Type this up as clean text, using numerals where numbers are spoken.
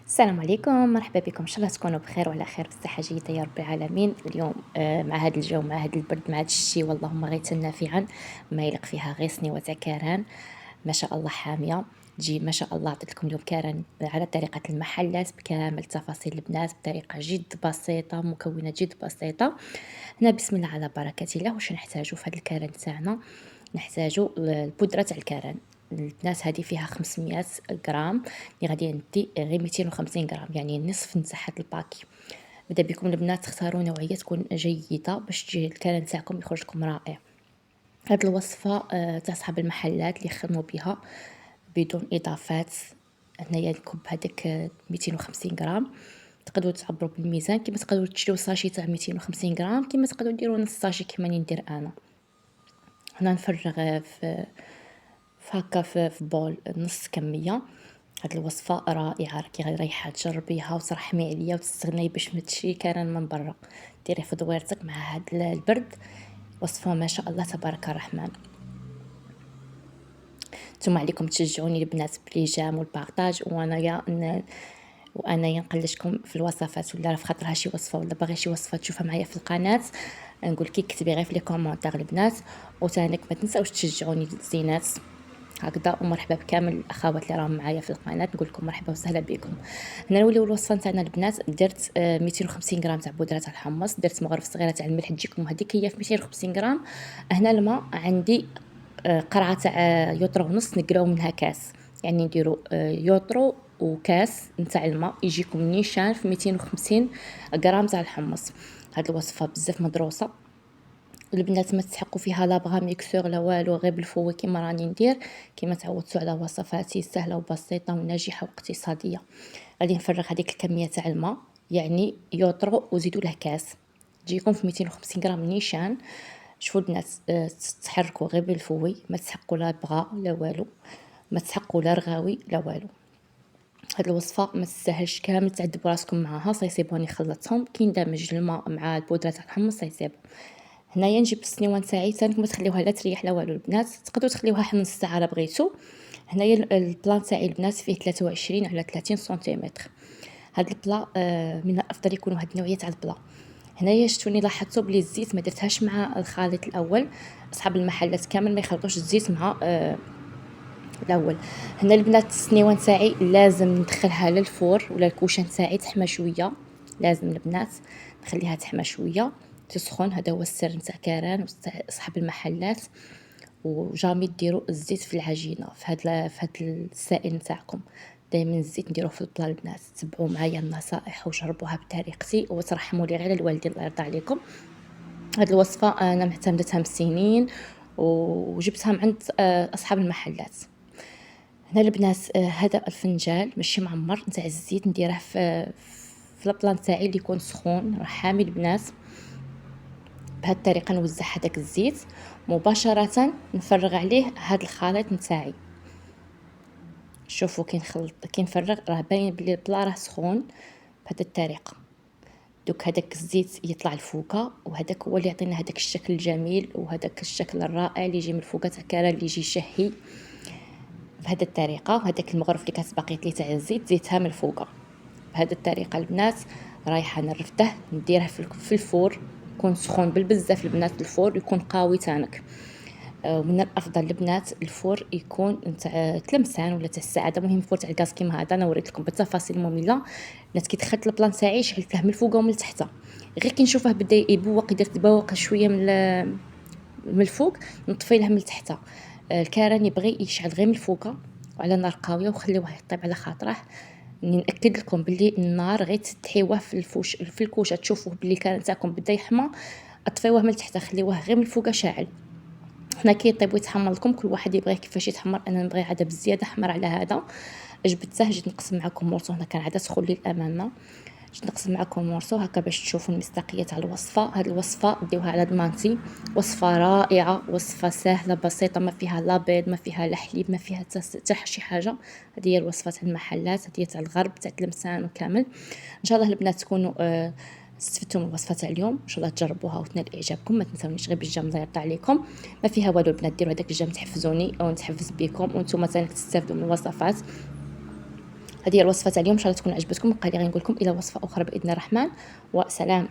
السلام عليكم، مرحبا بكم، ان شاء الله تكونوا بخير وعلى خير بصحة جيدة يا رب العالمين. اليوم مع هذا الجو، مع هذا البرد، مع هذا الشتي، واللهم غيثا نافعا ما يليق فيها غير سني وتاع كاران ما شاء الله حامية. تجي ما شاء الله. عطيت لكم اليوم كاران على طريقة المحلات بكامل تفاصيل البنات بطريقة جد بسيطة، مكونات جد بسيطة. هنا بسم الله على بركة الله. واش نحتاجو في هذا الكاران تاعنا؟ نحتاجو البودرة تاع الكاران. البنات هذه فيها 500 غرام، اللي غادي ندي غير 250 غرام، يعني نصف نتاع هاد الباكي. بدا بكم البنات تختاروا نوعيه تكون جيده باش تجي الكلام تاعكم يخرج لكم رائع. هاد الوصفه تاع صحاب المحلات اللي يخدموا بها بدون اضافات. هنايا نكب هذاك 250 غرام. تقدروا تعبروا بالميزان كما تقدروا تشريو ساشي تاع 250 غرام، كما تقدروا ديروا نص ساشي كما ندير انا. هنا نفرغ هكا في بول نص كميه. هاد الوصفه رائعه، راكي رايحه تجربيها وترحمي عليا وتستغني باش ما تشري كان من برا. ديريه في دويرتك مع هاد البرد. وصفه ما شاء الله تبارك الرحمن. نتوما عليكم تشجعوني البنات بالإعجاب والبارطاج، وانايا نقلشكم في الوصفات، ولا في خاطرها شي وصفه ولا باغي شي وصفه تشوفها معايا في القناه نقول لك كتبي غير في لي كومونتير البنات. وتانيك ما تنساوش تشجعوني الزينات هكذا. ومرحبا بكامل الاخوات اللي راهم معايا في القناه، نقول لكم مرحبا وسهلا بكم. هنا نوليو الوصفه تاعنا البنات. درت 250 غرام تاع بودره تاع الحمص، درت مغرف صغيره تاع الملح تجيكم هذيك هي في 250 غرام. هنا الماء عندي قرعه تاع يوطرو ونص، نقراو منها كاس، يعني نديرو يوطرو وكاس نتاع الماء يجيكم نيشان في 250 غرام تاع الحمص. هاد الوصفه بزاف مدروسه. البنات ما تسحقوا فيها لا بغا ميكسور لا والو، غير بالفوه كيما راني ندير، كيما تعودتوا على وصفاتي سهله وبسيطه وناجحه واقتصاديه. غادي نفرغ هذيك الكميه تاع الماء، يعني يوطرو وزيدوا له كاس، تجيكم في 250 غرام نيشان. شوفوا البنات تحركوا غير بالفوي، ما تسحقوا لا بغا لا والو، ما تسحقوا لا رغاوي لا والو. هاد الوصفه ما تستاهلش كامل تعذبوا راسكم معاها. صايصيبوني خلطتهم كي ندمج الماء مع البودره تاع الحمص صايصيب. هنايا نجيب السنيوه تاعي تانك ما تخليوها لا تريح لا والو البنات، تقدروا تخليوها حتى نص ساعه الا بغيتو. هنايا البلان تاعي البنات فيه 23 على 30 سنتيمتر. هاد البلا من الافضل يكونوا هاد النوعيه تاع البلا. هنايا شفتوني لاحظتوا بلي الزيت ما درتهاش مع الخليط الاول. اصحاب المحلات كامل ما يخلطوش الزيت مع الاول. هنا البنات السنيوه تاعي لازم ندخلها للفور ولا الكوشه تاعي تحمى شويه، لازم البنات نخليها تحمى شويه تسخن. هذا هو السر نتاع كاران وصحاب المحلات. وجامي ديروا الزيت في العجينه في هاد السائل نتاعكم. دائما الزيت نديروه في البلا البنات. تبعوا معايا النصائح وجربوها بطريقتي وترحموا لي غير الوالدين الله يرضى عليكم. هاد الوصفه انا معتمدتها من سنين وجبتها من عند اصحاب المحلات. هنا البنات هذا الفنجان ماشي معمر نتاع الزيت نديره في البلان تاعي اللي يكون سخون راه حامي البنات. بهذه الطريقه نوزع هذاك الزيت مباشره، نفرغ عليه هذا الخليط نتاعي. شوفوا كي نخلط كي نفرغ راه باين بلي البلا راه سخون. بهذه الطريقه دوك هذاك الزيت يطلع الفوقه، وهذاك هو اللي يعطينا هذاك الشكل الجميل وهذاك الشكل الرائع اللي يجي من الفوقه تاع كرا اللي يجي شهي. بهذه الطريقه وهذاك المغرف اللي كتبقيت لي تاع الزيت زيتها من الفوقه. بهذه الطريقه البنات رايحه نرفده نديره في الفور يكون سخون بالبزاف البنات. الفور يكون قوي تانك. ومن الافضل البنات الفور يكون تاع تلمسان ولا تاع الساعه. المهم الفور تاع الغاز كيما هذا انا وريت لكم بالتفاصيل ممله. الناس كي دخلت البلان تاعي شعلته من الفوق ومن التحت، غير كي نشوفه بدا يبوق يدير تبوق شويه من الفوق نطفي له من التحت. الكاران يبغي يشعل غير من الفوق وعلى نار قويه وخليوه يطيب على خاطره. ناكد لكم باللي النار غير تحيوه في الكوشه تشوفوه باللي الكاران تاعكم بدا يحمى، اطفيوه من التحت خليوه غير من الفوق شاعل. حنا كي يطيب ويتحمر لكم كل واحد يبغي كيفاش يتحمر. انا نبغي عاد بزياده حمر على هذا. جبته جيت نقسم معكم مرصو. هنا كان عاد سخون للامانه. جيت نقسم معكم مرصو هكا باش تشوفوا المصداقيه تاع الوصفه. هاد الوصفه ديوها على ضمانتي، وصفه رائعه، وصفه سهله بسيطه، ما فيها لا بيض ما فيها لا حليب ما فيها حتى شي حاجه. هذه هي الوصفه تاع المحلات، هذه تاع الغرب تاع تلمسان وكامل. ان شاء الله البنات تكونوا استفدتوا من الوصفه تاع اليوم. ان شاء الله تجربوها وتنال اعجابكم. ما تنسونيش غير بالجام الله يرضى عليكم. ما فيها والو البنات، ديروا هذاك الجام تحفزوني او نتحفز بكم وانتم مثلا تستافدوا من الوصفات. هذه هي الوصفه تاع اليوم، ان شاء الله تكون عجبتكم. بقى لي غير نقول لكم الى وصفه اخرى باذن الرحمن، وسلام.